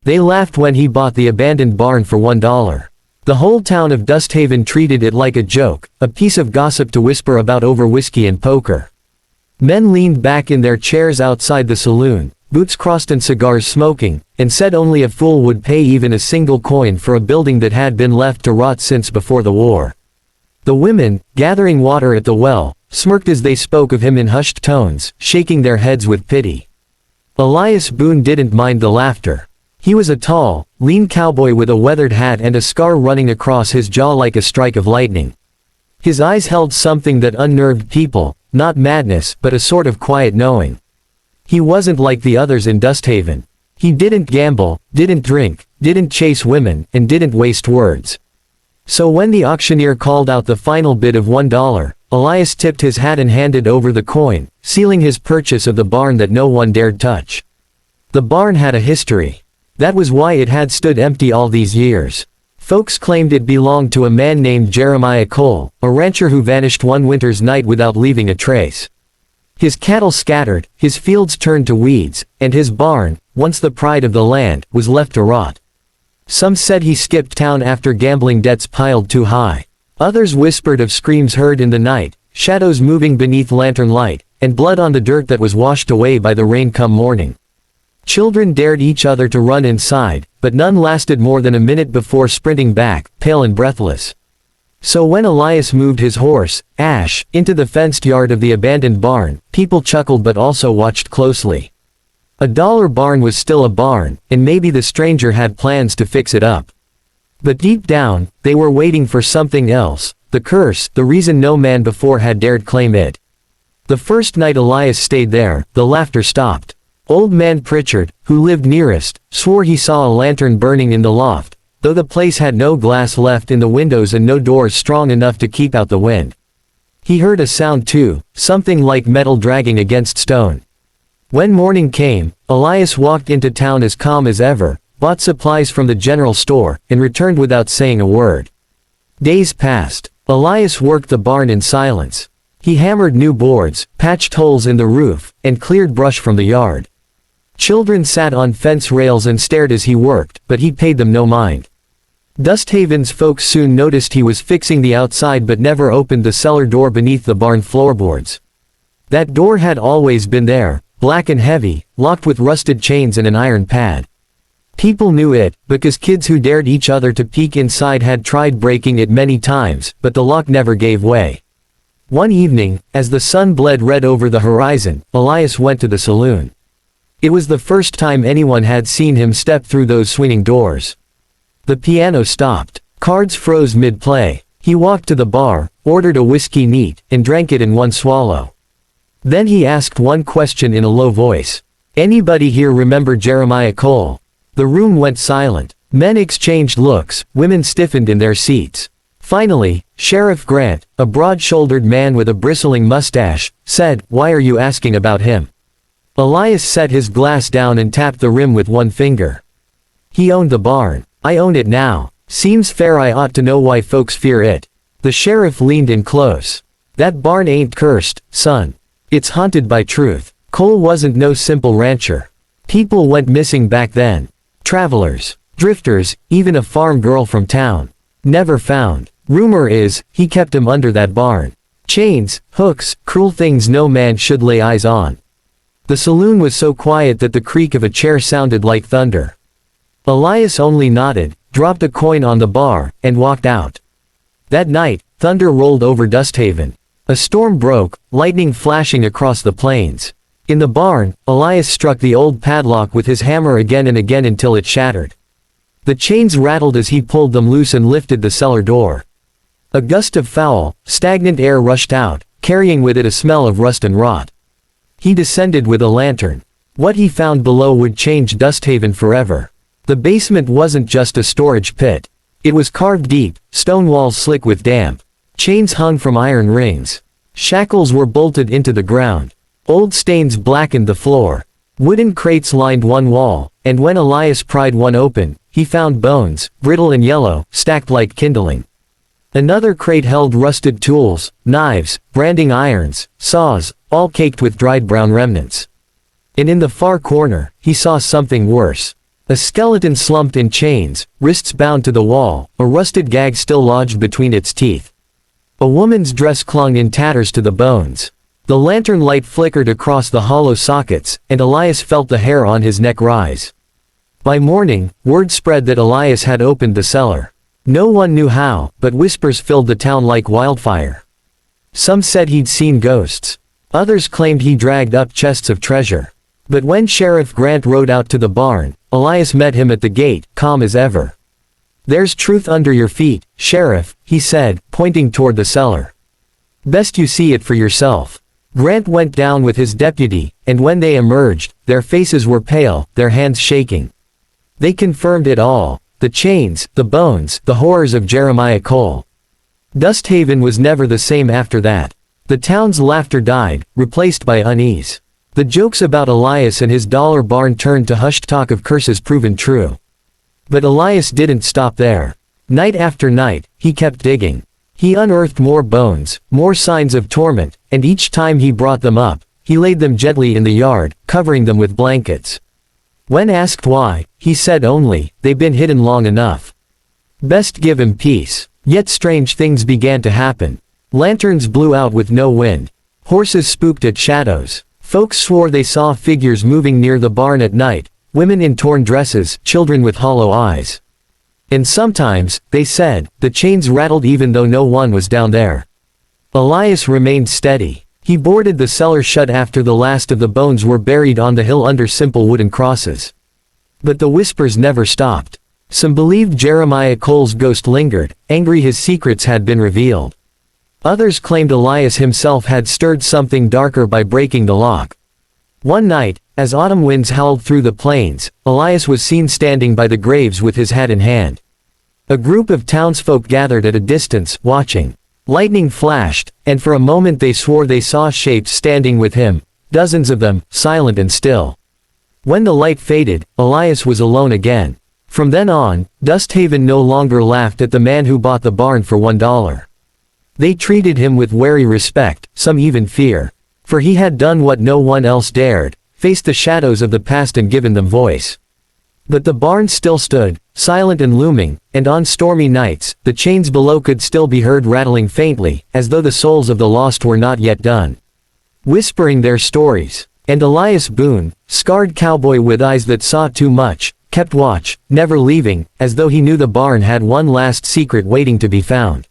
They laughed when he bought the abandoned barn for $1. The whole town of Dusthaven treated it like a joke, a piece of gossip to whisper about over whiskey and poker. Men leaned back in their chairs outside the saloon, boots crossed and cigars smoking, and said only a fool would pay even a single coin for a building that had been left to rot since before the war. The women, gathering water at the well, smirked as they spoke of him in hushed tones, shaking their heads with pity. Elias Boone didn't mind the laughter. He was a tall, lean cowboy with a weathered hat and a scar running across his jaw like a strike of lightning. His eyes held something that unnerved people, not madness but a sort of quiet knowing. He wasn't like the others in Dusthaven. He didn't gamble, didn't drink, didn't chase women, and didn't waste words. So when the auctioneer called out the final bid of $1, Elias tipped his hat and handed over the coin, sealing his purchase of the barn that no one dared touch. The barn had a history. That was why it had stood empty all these years. Folks claimed it belonged to a man named Jeremiah Cole, a rancher who vanished one winter's night without leaving a trace. His cattle scattered, his fields turned to weeds, and his barn, once the pride of the land, was left to rot. Some said he skipped town after gambling debts piled too high. Others whispered of screams heard in the night, shadows moving beneath lantern light, and blood on the dirt that was washed away by the rain come morning. Children dared each other to run inside, but none lasted more than a minute before sprinting back, pale and breathless. So when Elias moved his horse, Ash, into the fenced yard of the abandoned barn, people chuckled but also watched closely. $1 barn was still a barn, and maybe the stranger had plans to fix it up. But deep down, they were waiting for something else, the curse, the reason no man before had dared claim it. The first night Elias stayed there, the laughter stopped. Old man Pritchard, who lived nearest, swore he saw a lantern burning in the loft, though the place had no glass left in the windows and no doors strong enough to keep out the wind. He heard a sound too, something like metal dragging against stone. When morning came, Elias walked into town as calm as ever, bought supplies from the general store, and returned without saying a word. Days passed. Elias worked the barn in silence. He hammered new boards, patched holes in the roof, and cleared brush from the yard. Children sat on fence rails and stared as he worked, but he paid them no mind. Dusthaven's folks soon noticed he was fixing the outside but never opened the cellar door beneath the barn floorboards. That door had always been there, black and heavy, locked with rusted chains and an iron pad. People knew it, because kids who dared each other to peek inside had tried breaking it many times, but the lock never gave way. One evening, as the sun bled red over the horizon, Elias went to the saloon. It was the first time anyone had seen him step through those swinging doors. The piano stopped. Cards froze mid-play. He walked to the bar, ordered a whiskey neat, and drank it in one swallow. Then he asked one question in a low voice. "Anybody here remember Jeremiah Cole?" The room went silent. Men exchanged looks, women stiffened in their seats. Finally, Sheriff Grant, a broad-shouldered man with a bristling mustache, said, "Why are you asking about him?" Elias set his glass down and tapped the rim with one finger. "He owned the barn. I own it now. Seems fair I ought to know why folks fear it." The sheriff leaned in close. "That barn ain't cursed, son. It's haunted by truth. Cole wasn't no simple rancher. People went missing back then. Travelers, drifters, even a farm girl from town. Never found. Rumor is, he kept 'em under that barn. Chains, hooks, cruel things no man should lay eyes on." The saloon was so quiet that the creak of a chair sounded like thunder. Elias only nodded, dropped a coin on the bar, and walked out. That night, thunder rolled over Dusthaven. A storm broke, lightning flashing across the plains. In the barn, Elias struck the old padlock with his hammer again and again until it shattered. The chains rattled as he pulled them loose and lifted the cellar door. A gust of foul, stagnant air rushed out, carrying with it a smell of rust and rot. He descended with a lantern. What he found below would change Dusthaven forever. The basement wasn't just a storage pit. It was carved deep, stone walls slick with damp. Chains hung from iron rings. Shackles were bolted into the ground. Old stains blackened the floor. Wooden crates lined one wall, and when Elias pried one open, he found bones, brittle and yellow, stacked like kindling. Another crate held rusted tools, knives, branding irons, saws, all caked with dried brown remnants. And in the far corner, he saw something worse. A skeleton slumped in chains, wrists bound to the wall, a rusted gag still lodged between its teeth. A woman's dress clung in tatters to the bones. The lantern light flickered across the hollow sockets, and Elias felt the hair on his neck rise. By morning, word spread that Elias had opened the cellar. No one knew how, but whispers filled the town like wildfire. Some said he'd seen ghosts. Others claimed he dragged up chests of treasure. But when Sheriff Grant rode out to the barn, Elias met him at the gate, calm as ever. "There's truth under your feet, Sheriff," he said, pointing toward the cellar. "Best you see it for yourself." Grant went down with his deputy, and when they emerged, their faces were pale, their hands shaking. They confirmed it all: the chains, the bones, the horrors of Jeremiah Cole. Dusthaven was never the same after that. The town's laughter died, replaced by unease. The jokes about Elias and his dollar barn turned to hushed talk of curses proven true. But Elias didn't stop there. Night after night, he kept digging. He unearthed more bones, more signs of torment, and each time he brought them up, he laid them gently in the yard, covering them with blankets. When asked why, he said only, "They've been hidden long enough. Best give 'em peace." Yet strange things began to happen. Lanterns blew out with no wind. Horses spooked at shadows. Folks swore they saw figures moving near the barn at night, women in torn dresses, children with hollow eyes. And sometimes, they said, the chains rattled even though no one was down there. Elias remained steady. He boarded the cellar shut after the last of the bones were buried on the hill under simple wooden crosses. But the whispers never stopped. Some believed Jeremiah Cole's ghost lingered, angry his secrets had been revealed. Others claimed Elias himself had stirred something darker by breaking the lock. One night, as autumn winds howled through the plains, Elias was seen standing by the graves with his hat in hand. A group of townsfolk gathered at a distance, watching. Lightning flashed, and for a moment they swore they saw shapes standing with him, dozens of them, silent and still. When the light faded, Elias was alone again. From then on, Dusthaven no longer laughed at the man who bought the barn for $1. They treated him with wary respect, some even fear. For he had done what no one else dared, faced the shadows of the past and given them voice. But the barn still stood, silent and looming, and on stormy nights, the chains below could still be heard rattling faintly, as though the souls of the lost were not yet done whispering their stories. And Elias Boone, scarred cowboy with eyes that saw too much, kept watch, never leaving, as though he knew the barn had one last secret waiting to be found.